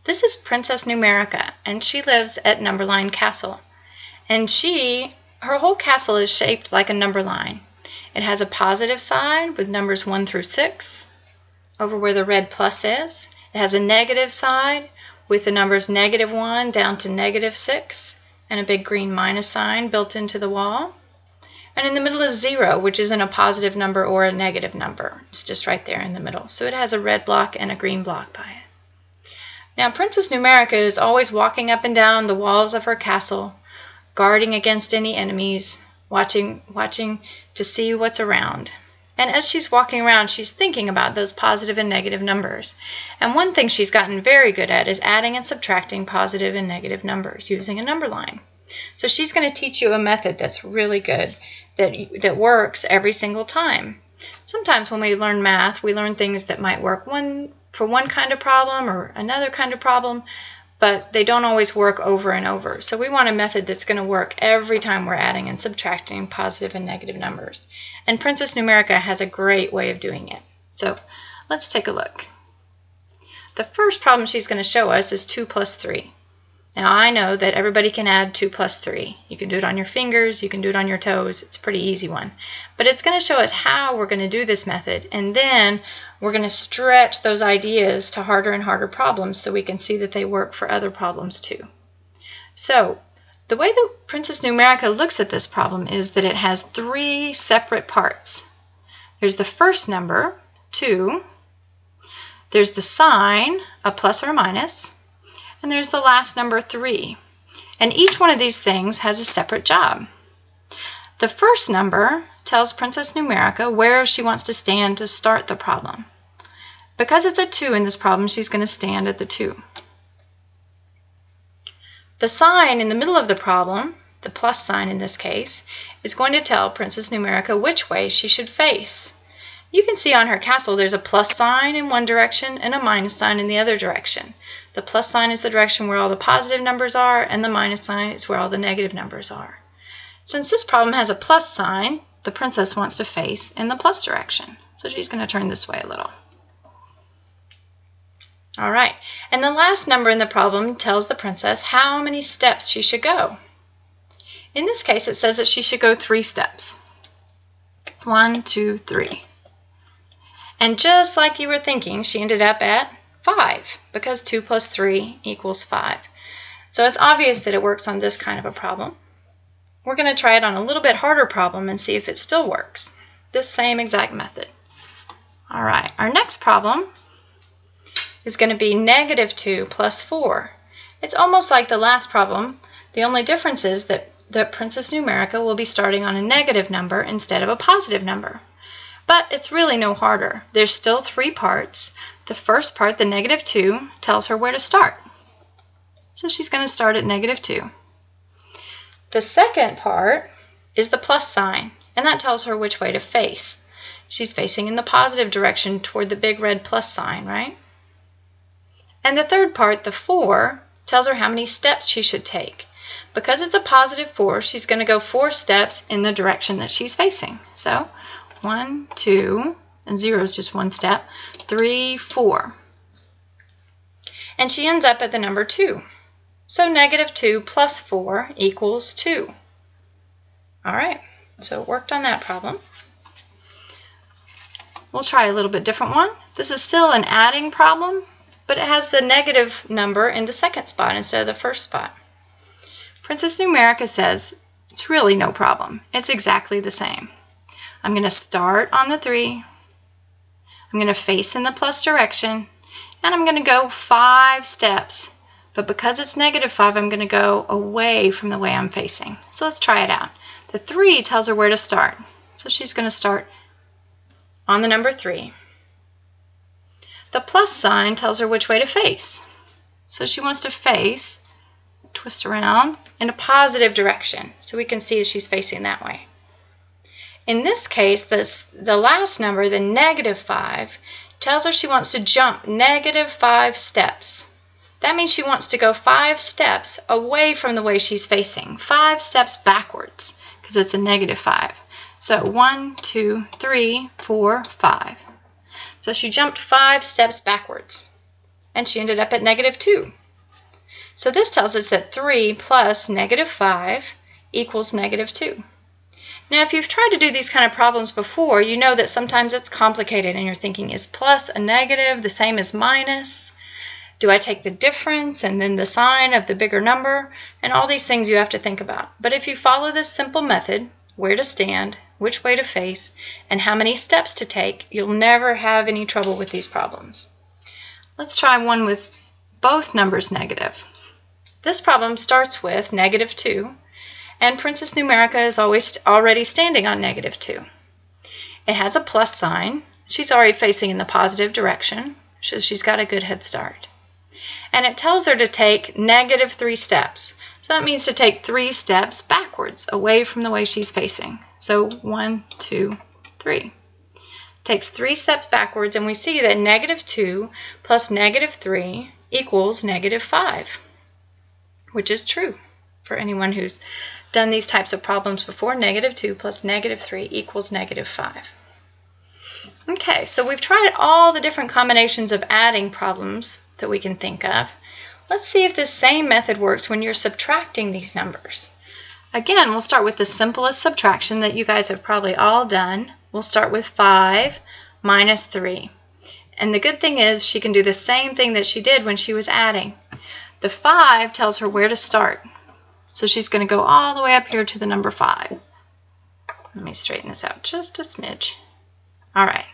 This is Princess Numerica, and she lives at Numberline Castle. And her whole castle is shaped like a number line. It has a positive side with numbers 1 through 6, over where the red plus is. It has a negative side with the numbers -1 down to -6, and a big green minus sign built into the wall. And in the middle is 0, which isn't a positive number or a negative number. It's just right there in the middle. So it has a red block and a green block by it. Now, Princess Numerica is always walking up and down the walls of her castle, guarding against any enemies, watching to see what's around. And as she's walking around, she's thinking about those positive and negative numbers. And one thing she's gotten very good at is adding and subtracting positive and negative numbers using a number line. So she's going to teach you a method that's really good, that works every single time. Sometimes when we learn math, we learn things that might work for one kind of problem or another kind of problem, but they don't always work over and over. So we want a method that's going to work every time we're adding and subtracting positive and negative numbers. And Princess Numerica has a great way of doing it. So let's take a look. The first problem she's going to show us is 2 plus 3. Now, I know that everybody can add 2 plus 3. You can do it on your fingers, you can do it on your toes. It's a pretty easy one. But it's going to show us how we're going to do this method, and then we're going to stretch those ideas to harder and harder problems so we can see that they work for other problems too. So, the way that Princess Numerica looks at this problem is that it has 3 separate parts. There's the first number, 2. There's the sign, a plus or a minus. And there's the last number, 3. And each one of these things has a separate job. The first number tells Princess Numerica where she wants to stand to start the problem. Because it's a 2 in this problem, she's going to stand at the 2. The sign in the middle of the problem, the plus sign in this case, is going to tell Princess Numerica which way she should face. You can see on her castle there's a plus sign in one direction and a minus sign in the other direction. The plus sign is the direction where all the positive numbers are, and the minus sign is where all the negative numbers are. Since this problem has a plus sign, the princess wants to face in the plus direction. So she's going to turn this way a little. All right, and the last number in the problem tells the princess how many steps she should go. In this case, it says that she should go 3 steps. 1, 2, 3. And just like you were thinking, she ended up at 5, because 2 plus 3 equals 5. So it's obvious that it works on this kind of a problem. We're going to try it on a little bit harder problem and see if it still works. This same exact method. All right, our next problem is going to be -2 plus 4. It's almost like the last problem. The only difference is that Princess Numerica will be starting on a negative number instead of a positive number. But it's really no harder. There's still 3 parts. The first part, the -2, tells her where to start. So she's going to start at -2. The second part is the plus sign, and that tells her which way to face. She's facing in the positive direction toward the big red plus sign, right? And the third part, the 4, tells her how many steps she should take. Because it's a positive 4, she's going to go 4 steps in the direction that she's facing. So 1, 2, and 0 is just 1 step, 3, 4. And she ends up at the number 2. So -2 plus 4 equals 2. All right, so it worked on that problem. We'll try a little bit different one. This is still an adding problem, but it has the negative number in the second spot instead of the first spot. Princess Numerica says, it's really no problem. It's exactly the same. I'm going to start on the 3. I'm going to face in the plus direction, and I'm going to go 5 steps. But because it's -5, I'm going to go away from the way I'm facing. So let's try it out. The 3 tells her where to start. So she's going to start on the number 3. The plus sign tells her which way to face. So she wants to face, twist around, in a positive direction. So we can see that she's facing that way. In this case, the last number, the -5, tells her she wants to jump -5 steps. That means she wants to go 5 steps away from the way she's facing, 5 steps backwards, because it's a -5. So 1, 2, 3, 4, 5. So she jumped 5 steps backwards. and she ended up at -2. So this tells us that 3 plus -5 equals -2. Now, if you've tried to do these kind of problems before, you know that sometimes it's complicated and you're thinking, is plus a negative the same as minus? Do I take the difference and then the sign of the bigger number? And all these things you have to think about. But if you follow this simple method, where to stand, which way to face, and how many steps to take, you'll never have any trouble with these problems. Let's try one with both numbers negative. This problem starts with -2, and Princess Numerica is already standing on -2. It has a plus sign. She's already facing in the positive direction, so she's got a good head start. And it tells her to take -3 steps. So that means to take 3 steps backwards, away from the way she's facing. So 1, 2, 3. Takes 3 steps backwards, and we see that -2 plus -3 equals -5, which is true for anyone who's done these types of problems before. -2 plus -3 equals -5. Okay, so we've tried all the different combinations of adding problems that we can think of. Let's see if this same method works when you're subtracting these numbers. Again, we'll start with the simplest subtraction that you guys have probably all done. We'll start with 5 minus 3. And the good thing is she can do the same thing that she did when she was adding. The 5 tells her where to start. So she's going to go all the way up here to the number 5. Let me straighten this out just a smidge. All right,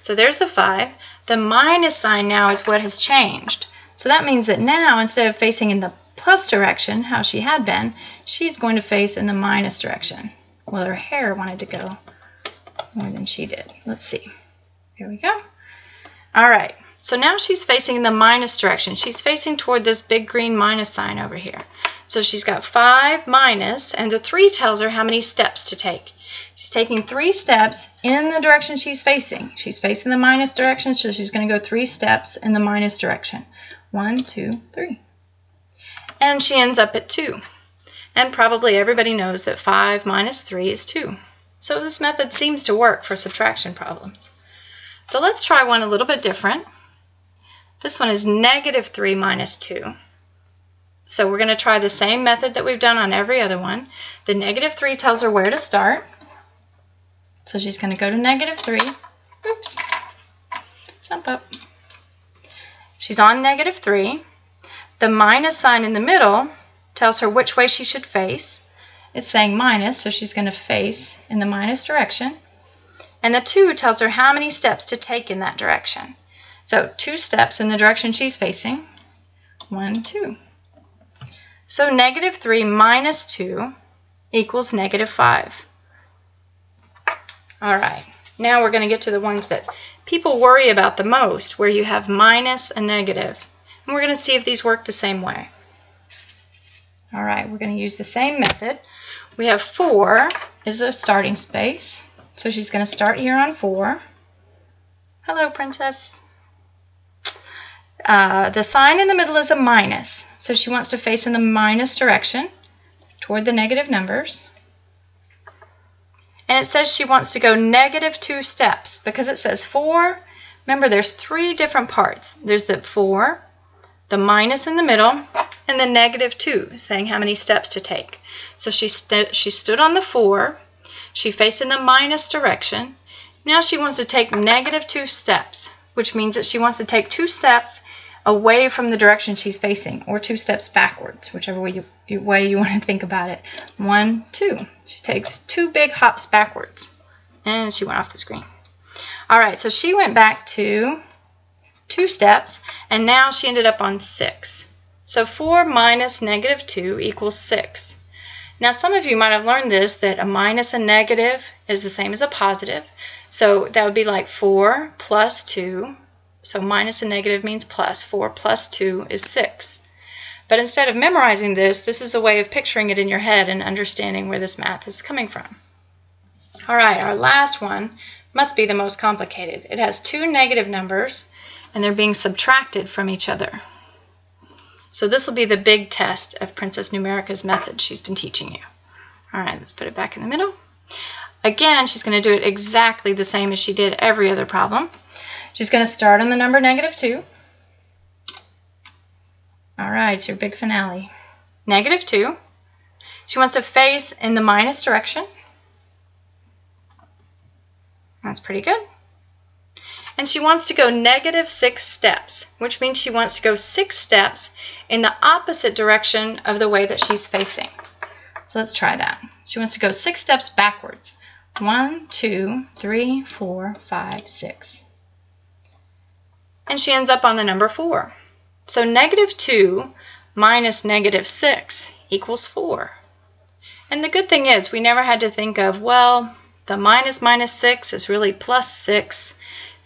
so there's the 5. The minus sign now is what has changed. So that means that now, instead of facing in the plus direction, how she had been, she's going to face in the minus direction. Well, her hair wanted to go more than she did. Let's see. Here we go. All right, so now she's facing in the minus direction. She's facing toward this big green minus sign over here. So she's got 5 minus, and the 3 tells her how many steps to take. She's taking 3 steps in the direction she's facing. She's facing the minus direction, so she's going to go 3 steps in the minus direction. 1, 2, 3. And she ends up at 2. And probably everybody knows that 5 minus 3 is 2. So this method seems to work for subtraction problems. So let's try one a little bit different. This one is -3 minus 2. So we're going to try the same method that we've done on every other one. The -3 tells her where to start. So she's going to go to -3. Oops. Jump up. She's on -3. The minus sign in the middle tells her which way she should face. It's saying minus, so she's going to face in the minus direction. And the 2 tells her how many steps to take in that direction. So 2 steps in the direction she's facing. 1, 2. So -3 minus 2 equals -5. All right, now we're going to get to the ones that people worry about the most, where you have minus and negative. And we're going to see if these work the same way. All right, we're going to use the same method. We have 4 is the starting space. So she's going to start here on 4. Hello, Princess. The sign in the middle is a minus. So she wants to face in the minus direction toward the negative numbers. And it says she wants to go -2 steps because it says 4. Remember, there's 3 different parts. There's the 4, the minus in the middle, and the -2, saying how many steps to take. So she stood on the 4. She faced in the minus direction. Now she wants to take -2 steps, which means that she wants to take 2 steps away from the direction she's facing, or 2 steps backwards, whichever way you want to think about it. 1, 2. She takes 2 big hops backwards. And she went off the screen. All right, so she went back to 2 steps, and now she ended up on 6. So 4 minus -2 equals 6. Now, some of you might have learned this, that a minus and negative is the same as a positive. So that would be like 4 plus 2. So minus and negative means plus. 4 plus 2 is 6. But instead of memorizing this, this is a way of picturing it in your head and understanding where this math is coming from. All right, our last one must be the most complicated. It has 2 negative numbers, and they're being subtracted from each other. So this will be the big test of Princess Numerica's method she's been teaching you. All right, let's put it back in the middle. Again, she's going to do it exactly the same as she did every other problem. She's going to start on the number -2. right, it's your big finale. -2. She wants to face in the minus direction. That's pretty good. And she wants to go -6 steps, which means she wants to go 6 steps in the opposite direction of the way that she's facing. So let's try that. She wants to go 6 steps backwards. 1, 2, 3, 4, 5, 6. And she ends up on the number 4. So -2 minus -6 equals 4. And the good thing is we never had to think of, well, the -6 is really +6.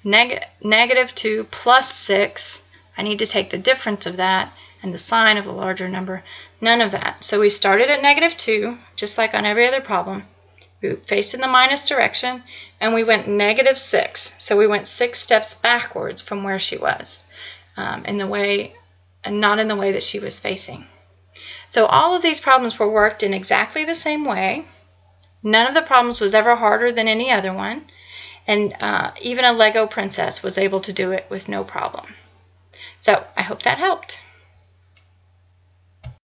-2 plus 6, I need to take the difference of that and the sign of the larger number. None of that. So we started at -2, just like on every other problem. We faced in the minus direction, and we went -6. So we went 6 steps backwards from where she was, in the way, and not in the way that she was facing. So all of these problems were worked in exactly the same way. None of the problems was ever harder than any other one. And even a Lego princess was able to do it with no problem. So I hope that helped.